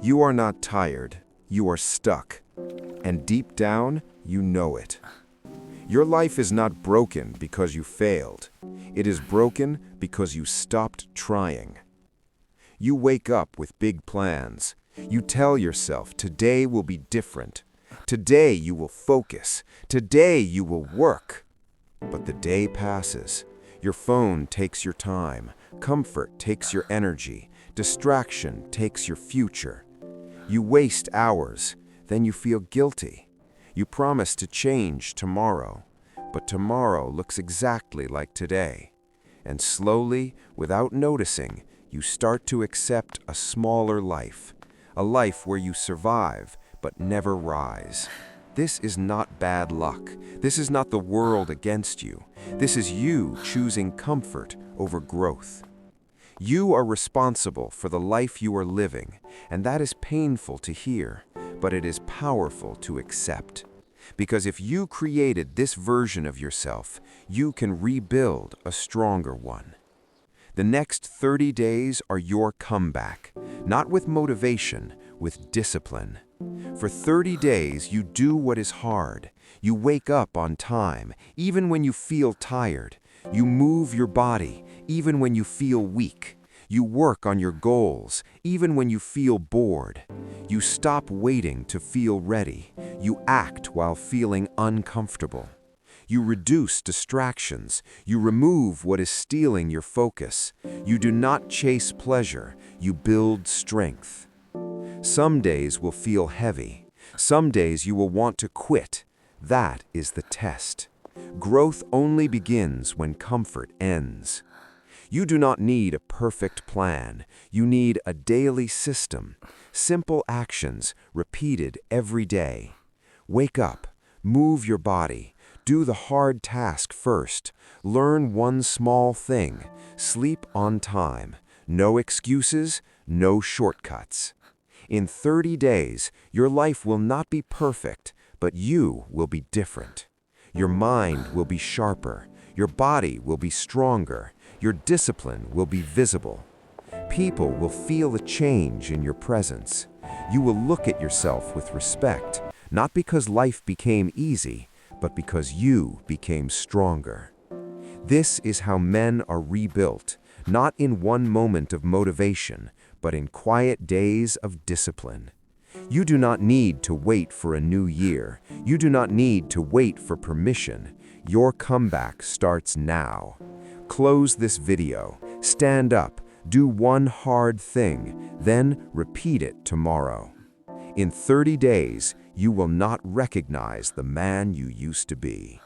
You are not tired, you are stuck. And deep down, you know it. Your life is not broken because you failed. It is broken because you stopped trying. You wake up with big plans. You tell yourself today will be different. Today you will focus. Today you will work. But the day passes. Your phone takes your time. Comfort takes your energy. Distraction takes your future. You waste hours, then you feel guilty. You promise to change tomorrow, but tomorrow looks exactly like today. And slowly, without noticing, you start to accept a smaller life, a life where you survive but never rise. This is not bad luck. This is not the world against you. This is you choosing comfort over growth. You are responsible for the life you are living, and that is painful to hear, but it is powerful to accept. Because if you created this version of yourself, you can rebuild a stronger one. The next 30 days are your comeback, not with motivation, with discipline. For 30 days, you do what is hard. You wake up on time, even when you feel tired. You move your body, even when you feel weak. You work on your goals, even when you feel bored. You stop waiting to feel ready. You act while feeling uncomfortable. You reduce distractions. You remove what is stealing your focus. You do not chase pleasure. You build strength. Some days will feel heavy. Some days you will want to quit. That is the test. Growth only begins when comfort ends. You do not need a perfect plan. You need a daily system. Simple actions repeated every day. Wake up, move your body, do the hard task first, learn one small thing, sleep on time. No excuses, no shortcuts. In 30 days, your life will not be perfect, but you will be different. Your mind will be sharper. Your body will be stronger. Your discipline will be visible. People will feel a change in your presence. You will look at yourself with respect, not because life became easy, but because you became stronger. This is how men are rebuilt, not in one moment of motivation, but in quiet days of discipline. You do not need to wait for a new year. You do not need to wait for permission. Your comeback starts now. Close this video, stand up, do one hard thing, then repeat it tomorrow. In 30 days, you will not recognize the man you used to be.